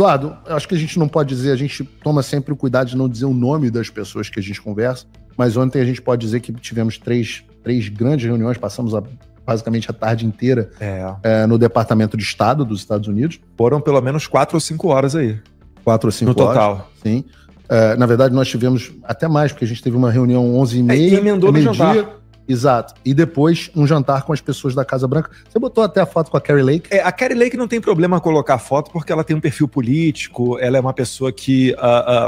Eduardo, eu acho que a gente não pode dizer, a gente toma sempre o cuidado de não dizer o nome das pessoas que a gente conversa, mas ontem a gente pode dizer que tivemos três grandes reuniões, passamos basicamente a tarde inteira no Departamento de Estado dos Estados Unidos. Foram pelo menos 4 ou 5 horas aí. 4 ou 5 horas. No total. Sim. Na verdade, nós tivemos até mais, porque a gente teve uma reunião 11h30. E emendou no jantar. Exato. E depois um jantar com as pessoas da Casa Branca. Você botou até a foto com a Kari Lake? A Kari Lake não tem problema colocar foto, porque ela tem um perfil político, ela é uma pessoa que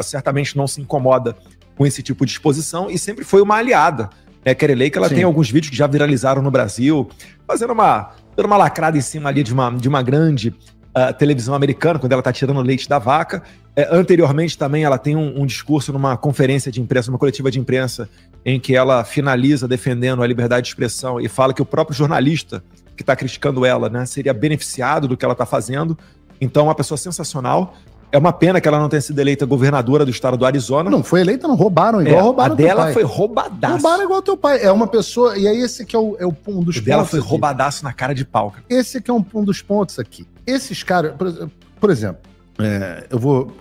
certamente não se incomoda com esse tipo de exposição e sempre foi uma aliada. A Kari Lake, ela tem alguns vídeos que já viralizaram no Brasil, fazendo uma lacrada em cima ali de uma grande televisão americana, quando ela tá tirando o leite da vaca. Anteriormente também ela tem um discurso numa conferência de imprensa, numa coletiva de imprensa, em que ela finaliza defendendo a liberdade de expressão e fala que o próprio jornalista que está criticando ela, né, seria beneficiado do que ela está fazendo. Então, uma pessoa sensacional. É uma pena que ela não tenha sido eleita governadora do estado do Arizona. Não foi eleita, não. Roubaram, igual roubaram a dela foi roubadaço. Roubaram igual teu pai. É uma pessoa... E aí esse que é um dos pontos. Dela foi roubadaço na cara de pau. Cara. Esse que é um dos pontos aqui. Esses caras... Por exemplo,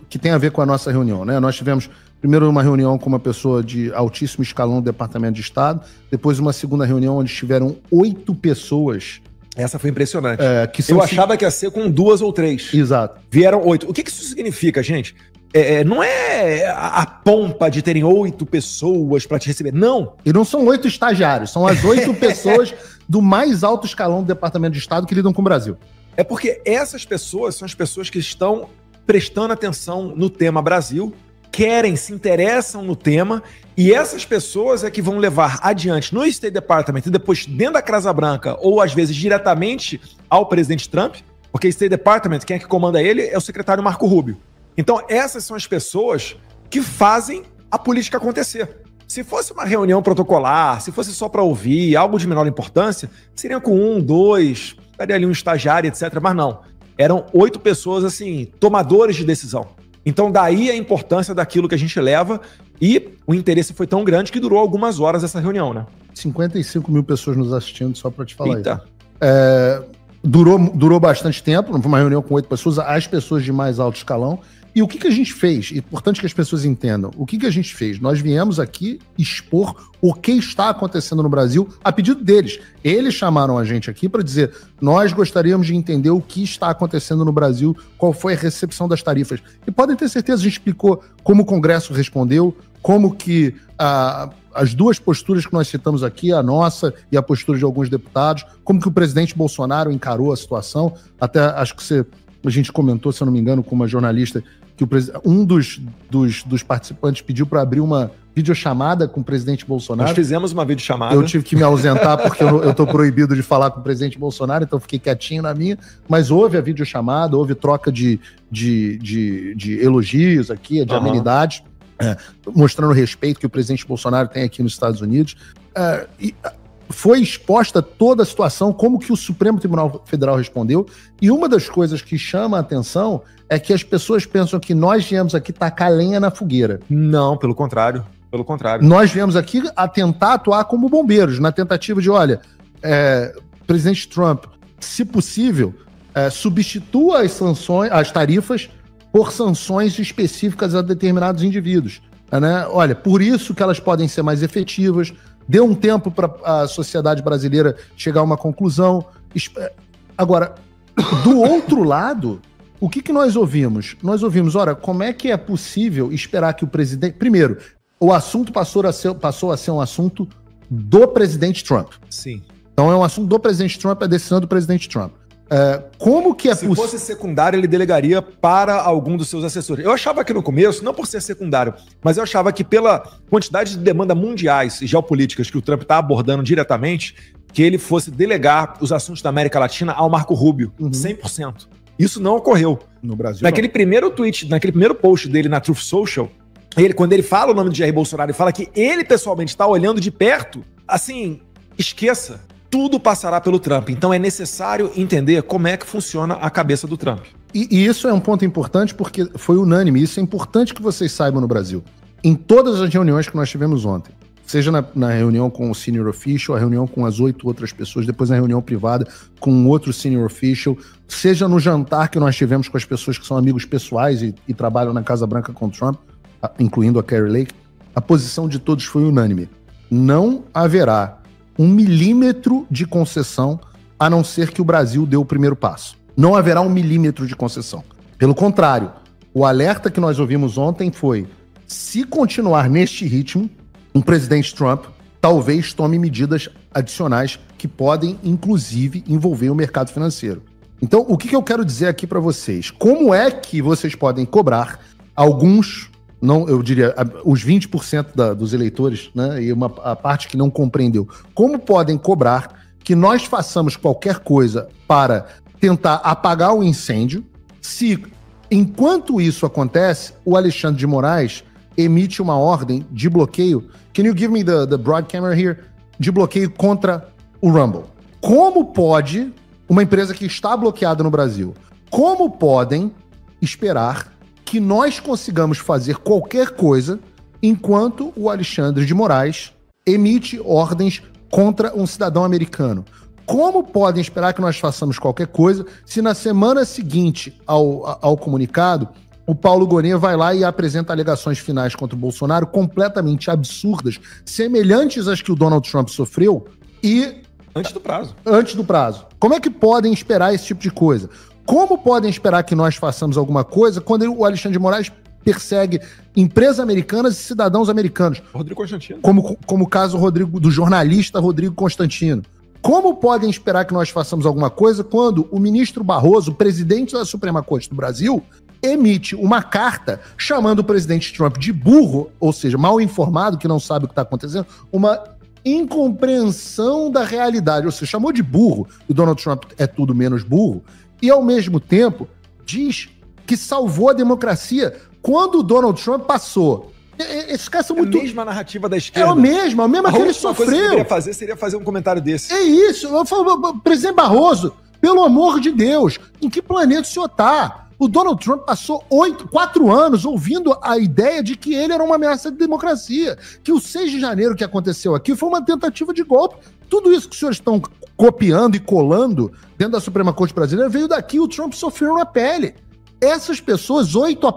que tem a ver com a nossa reunião, né? Nós tivemos primeiro uma reunião com uma pessoa de altíssimo escalão do Departamento de Estado, depois uma segunda reunião onde estiveram 8 pessoas... Essa foi impressionante. Eu achava que ia ser com 2 ou 3. Exato. Vieram 8. O que isso significa, gente? Não é a pompa de terem 8 pessoas para te receber. Não. E não são 8 estagiários. São as 8 pessoas do mais alto escalão do Departamento de Estado que lidam com o Brasil. É porque essas pessoas são as pessoas que estão prestando atenção no tema Brasil, se interessam no tema, e essas pessoas é que vão levar adiante no State Department e depois dentro da Casa Branca, ou às vezes diretamente ao presidente Trump, porque State Department, quem é que comanda ele é o secretário Marco Rubio. Então essas são as pessoas que fazem a política acontecer. Se fosse uma reunião protocolar, se fosse só para ouvir, algo de menor importância, seria com 1, 2, estaria ali um estagiário, etc. Mas não, eram 8 pessoas, assim, tomadores de decisão. Então daí a importância daquilo que a gente leva, e o interesse foi tão grande que durou algumas horas essa reunião, né? 55 mil pessoas nos assistindo, só para te falar isso. Durou bastante tempo, uma reunião com 8 pessoas, as pessoas de mais alto escalão. E o que a gente fez? Importante que as pessoas entendam. O que a gente fez? Nós viemos aqui expor o que está acontecendo no Brasil a pedido deles. Eles chamaram a gente aqui para dizer: nós gostaríamos de entender o que está acontecendo no Brasil, qual foi a recepção das tarifas. E podem ter certeza, a gente explicou como o Congresso respondeu, como que as duas posturas que nós citamos aqui, a nossa e a postura de alguns deputados, como que o presidente Bolsonaro encarou a situação. Até acho que a gente comentou, se eu não me engano, com uma jornalista, que um dos participantes pediu para abrir uma videochamada com o presidente Bolsonaro. Nós fizemos uma videochamada. Eu tive que me ausentar porque eu tô proibido de falar com o presidente Bolsonaro, então fiquei quietinho na minha. Mas houve a videochamada, houve troca de elogios aqui, de amenidades, mostrando o respeito que o presidente Bolsonaro tem aqui nos Estados Unidos. Foi exposta toda a situação, como que o Supremo Tribunal Federal respondeu, e uma das coisas que chama a atenção é que as pessoas pensam que nós viemos aqui tacar lenha na fogueira. Não, pelo contrário. Nós viemos aqui a tentar atuar como bombeiros, na tentativa de, presidente Trump, se possível, substitua as tarifas por sanções específicas a determinados indivíduos. Né? Olha, por isso que elas podem ser mais efetivas. Deu um tempo para a sociedade brasileira chegar a uma conclusão. Agora, do outro lado, o que nós ouvimos? Nós ouvimos, como é que é possível esperar que o presidente... Primeiro, o assunto passou a ser um assunto do presidente Trump. Sim. Então é um assunto do presidente Trump, é a decisão do presidente Trump. Como que é possível? Se fosse secundário, ele delegaria para algum dos seus assessores. Eu achava que no começo, não por ser secundário, mas eu achava que pela quantidade de demandas mundiais e geopolíticas que o Trump está abordando diretamente, que ele fosse delegar os assuntos da América Latina ao Marco Rubio, 100%. Isso não ocorreu. No Brasil, naquele primeiro tweet, naquele primeiro post dele na Truth Social, quando ele fala o nome de Jair Bolsonaro e fala que ele pessoalmente está olhando de perto, assim, esqueça. Tudo passará pelo Trump. Então é necessário entender como é que funciona a cabeça do Trump. E isso é um ponto importante porque foi unânime. Isso é importante que vocês saibam no Brasil. Em todas as reuniões que nós tivemos ontem, seja na reunião com o senior official, a reunião com as 8 outras pessoas, depois na reunião privada com outro senior official, seja no jantar que nós tivemos com as pessoas que são amigos pessoais e trabalham na Casa Branca com Trump, incluindo a Kari Lake, a posição de todos foi unânime. Não haverá 1 milímetro de concessão, a não ser que o Brasil dê o primeiro passo. Não haverá 1 milímetro de concessão. Pelo contrário, o alerta que nós ouvimos ontem foi: se continuar neste ritmo, o presidente Trump talvez tome medidas adicionais que podem, inclusive, envolver o mercado financeiro. Então, o que eu quero dizer aqui para vocês? Como é que vocês podem cobrar alguns, não, eu diria, os 20% dos eleitores, né, e a parte que não compreendeu, como podem cobrar que nós façamos qualquer coisa para tentar apagar o incêndio, se, enquanto isso acontece, o Alexandre de Moraes emite uma ordem de bloqueio? Can you give me the broad camera here? De bloqueio contra o Rumble. Como pode uma empresa que está bloqueada no Brasil, como podem esperar que nós consigamos fazer qualquer coisa enquanto o Alexandre de Moraes emite ordens contra um cidadão americano? Como podem esperar que nós façamos qualquer coisa se na semana seguinte ao comunicado, o Paulo Gonet vai lá e apresenta alegações finais contra o Bolsonaro completamente absurdas, semelhantes às que o Donald Trump sofreu e... Antes do prazo. Antes do prazo. Como é que podem esperar esse tipo de coisa? Como podem esperar que nós façamos alguma coisa quando o Alexandre de Moraes persegue empresas americanas e cidadãos americanos? Rodrigo Constantino. Como o caso do jornalista Rodrigo Constantino. Como podem esperar que nós façamos alguma coisa quando o ministro Barroso, o presidente da Suprema Corte do Brasil, emite uma carta chamando o presidente Trump de burro, ou seja, mal informado, que não sabe o que está acontecendo, uma incompreensão da realidade, ou seja, chamou de burro, e o Donald Trump é tudo menos burro, e ao mesmo tempo diz que salvou a democracia quando o Donald Trump passou. Esses caras são muito... É a mesma narrativa da esquerda. É a mesma que ele sofreu. Coisa que eu queria seria fazer um comentário desse. É isso. Eu falo, presidente Barroso, pelo amor de Deus, em que planeta o senhor está? O Donald Trump passou 4 anos ouvindo a ideia de que ele era uma ameaça de democracia, que o 6 de janeiro que aconteceu aqui foi uma tentativa de golpe. Tudo isso que os senhores estão copiando e colando dentro da Suprema Corte brasileira veio daqui, o Trump sofreu na pele. Essas pessoas, 8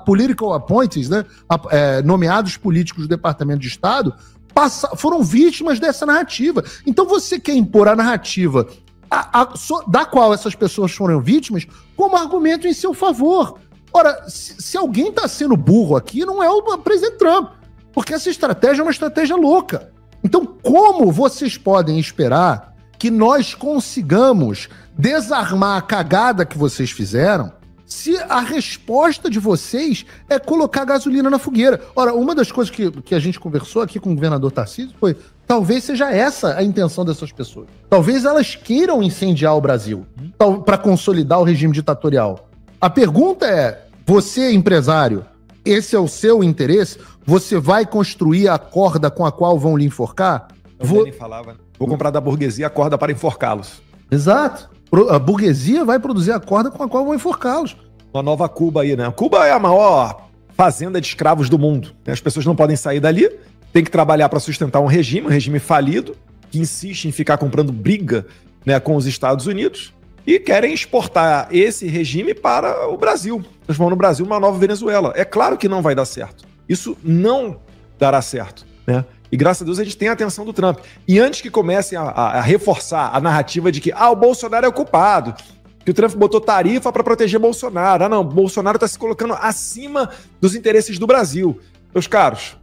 political appointees, né, nomeados políticos do Departamento de Estado, foram vítimas dessa narrativa. Então você quer impor a narrativa da qual essas pessoas foram vítimas como argumento em seu favor. Ora, se alguém está sendo burro aqui, não é o presidente Trump, porque essa estratégia é uma estratégia louca. Então, como vocês podem esperar que nós consigamos desarmar a cagada que vocês fizeram se a resposta de vocês é colocar gasolina na fogueira? Ora, uma das coisas que a gente conversou aqui com o governador Tarcísio foi: talvez seja essa a intenção dessas pessoas. Talvez elas queiram incendiar o Brasil para consolidar o regime ditatorial. A pergunta é: você, empresário, esse é o seu interesse? Você vai construir a corda com a qual vão lhe enforcar? Nem falava. Vou comprar da burguesia a corda para enforcá-los. Exato. A burguesia vai produzir a corda com a qual vão enforcá-los. Uma nova Cuba aí, né? Cuba é a maior fazenda de escravos do mundo. As pessoas não podem sair dali, tem que trabalhar para sustentar um regime falido, que insiste em ficar comprando briga, né, com os Estados Unidos, e querem exportar esse regime para o Brasil, transformando o Brasil numa nova Venezuela. É claro que não vai dar certo. Isso não dará certo, né? E graças a Deus a gente tem a atenção do Trump. E antes que comecem a reforçar a narrativa de que o Bolsonaro é o culpado, que o Trump botou tarifa para proteger Bolsonaro. Não, Bolsonaro está se colocando acima dos interesses do Brasil. Meus caros,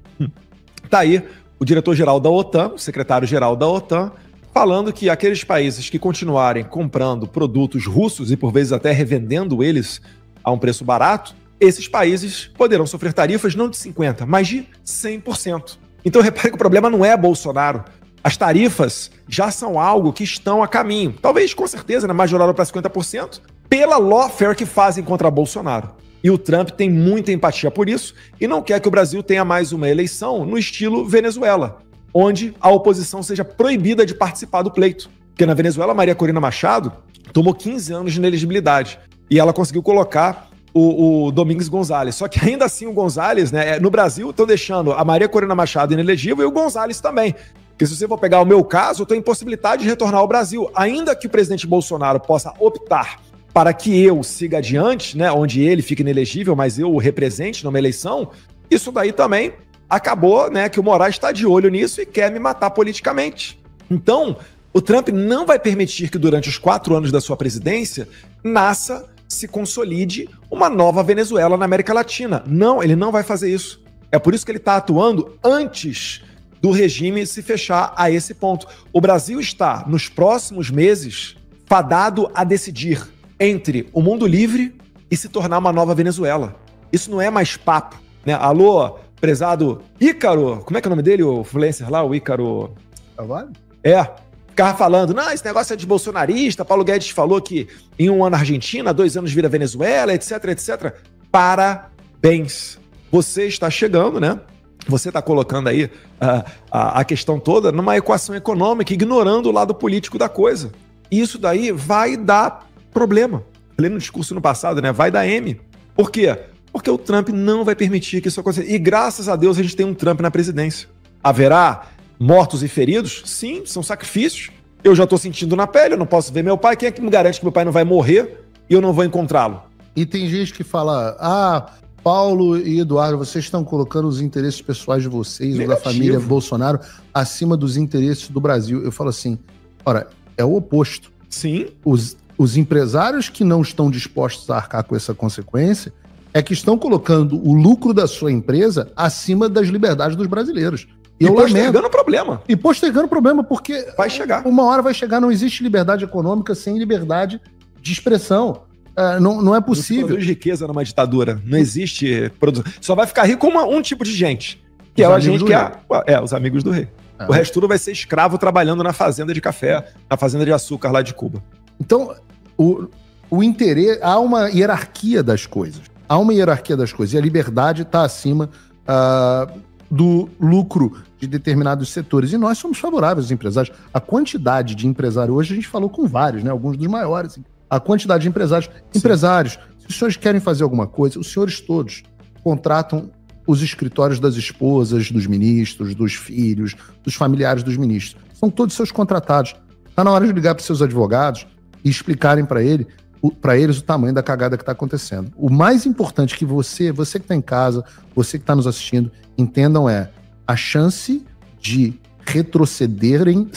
tá aí o diretor-geral da OTAN, o secretário-geral da OTAN, falando que aqueles países que continuarem comprando produtos russos e por vezes até revendendo eles a um preço barato, esses países poderão sofrer tarifas não de 50%, mas de 100%. Então repare que o problema não é Bolsonaro. As tarifas já são algo que estão a caminho. Talvez, com certeza, majoraram para 50%, pela lawfare que fazem contra Bolsonaro. E o Trump tem muita empatia por isso e não quer que o Brasil tenha mais uma eleição no estilo Venezuela, onde a oposição seja proibida de participar do pleito. Porque na Venezuela, Maria Corina Machado tomou 15 anos de inelegibilidade e ela conseguiu colocar o Domingos Gonzalez. Só que ainda assim o Gonzalez, né, no Brasil, estão deixando a Maria Corina Machado inelegível e o Gonzalez também. Porque se você for pegar o meu caso, eu estou em possibilidade de retornar ao Brasil. Ainda que o presidente Bolsonaro possa optar para que eu siga adiante, né, onde ele fique inelegível, mas eu o represente numa eleição, isso daí também acabou, né, que o Moraes está de olho nisso e quer me matar politicamente. Então, o Trump não vai permitir que durante os 4 anos da sua presidência se consolide uma nova Venezuela na América Latina. Não, ele não vai fazer isso. É por isso que ele está atuando antes do regime se fechar a esse ponto. O Brasil está, nos próximos meses, fadado a decidir entre o mundo livre e se tornar uma nova Venezuela. Isso não é mais papo, né? Alô, prezado Ícaro, como é que é o nome dele, o influencer lá, o Ícaro... Agora? Ficava falando, não, esse negócio é de bolsonarista, Paulo Guedes falou que em 1 ano Argentina, 2 anos vira Venezuela, etc, etc. Parabéns. Você está chegando, né? Você está colocando aí a questão toda numa equação econômica, ignorando o lado político da coisa. E isso daí vai dar problema. Falei no discurso no passado, né? Vai dar M. Por quê? Porque o Trump não vai permitir que isso aconteça. E graças a Deus a gente tem um Trump na presidência. Haverá mortos e feridos? Sim, são sacrifícios. Eu já estou sentindo na pele, eu não posso ver meu pai. Quem é que me garante que meu pai não vai morrer e eu não vou encontrá-lo? E tem gente que fala, Paulo e Eduardo, vocês estão colocando os interesses pessoais de vocês ou da família Bolsonaro acima dos interesses do Brasil. Eu falo assim, ora, é o oposto. Sim. Os empresários que não estão dispostos a arcar com essa consequência é que estão colocando o lucro da sua empresa acima das liberdades dos brasileiros. E postergando o problema. E postergando o problema, porque vai chegar. Uma hora vai chegar, não existe liberdade econômica sem liberdade de expressão. Não é possível. Não produz riqueza numa ditadura. Não existe produção. Só vai ficar rico um tipo de gente. Que é a gente que os amigos do rei. O resto tudo vai ser escravo trabalhando na fazenda de café, na fazenda de açúcar lá de Cuba. Então, o interesse... Há uma hierarquia das coisas. E a liberdade está acima do lucro de determinados setores. E nós somos favoráveis aos empresários. A quantidade de empresários, hoje a gente falou com vários, né? Alguns dos maiores. A quantidade de empresários. Sim. Empresários, se os senhores querem fazer alguma coisa, os senhores todos contratam os escritórios das esposas, dos ministros, dos filhos, dos familiares dos ministros. São todos seus contratados. Está na hora de ligar para os seus advogados e explicarem para eles o tamanho da cagada que está acontecendo. O mais importante que você que está em casa, você que está nos assistindo, entendam a chance de retrocederem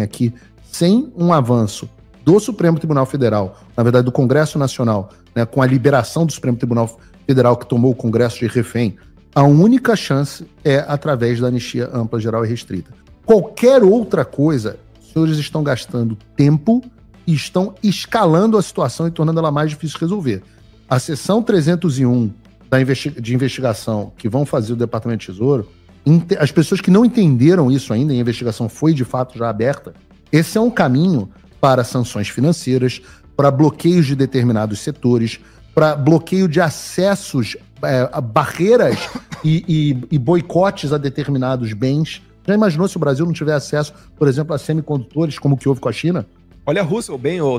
aqui sem um avanço do Supremo Tribunal Federal, na verdade do Congresso Nacional, né, com a liberação do Supremo Tribunal Federal que tomou o Congresso de refém, a única chance é através da anistia ampla, geral e restrita. Qualquer outra coisa, os senhores estão gastando tempo e estão escalando a situação e tornando ela mais difícil de resolver. A seção 301 de investigação que vão fazer o Departamento de Tesouro, as pessoas que não entenderam isso ainda, e a investigação foi de fato já aberta, esse é um caminho para sanções financeiras, para bloqueios de determinados setores, para bloqueio de acessos, barreiras e boicotes a determinados bens. Já imaginou se o Brasil não tiver acesso, por exemplo, a semicondutores, como o que houve com a China? Olha a Rússia,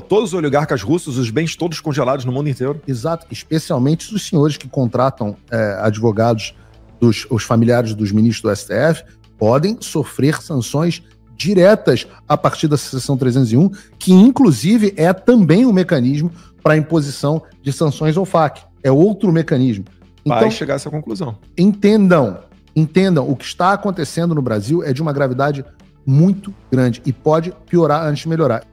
todos os oligarcas russos, os bens todos congelados no mundo inteiro. Exato, especialmente os senhores que contratam advogados, os familiares dos ministros do STF, podem sofrer sanções diretas a partir da seção 301, que inclusive é também um mecanismo para a imposição de sanções ao FAC. É outro mecanismo. Então, vai chegar a essa conclusão. Entendam, o que está acontecendo no Brasil é de uma gravidade muito grande e pode piorar antes de melhorar.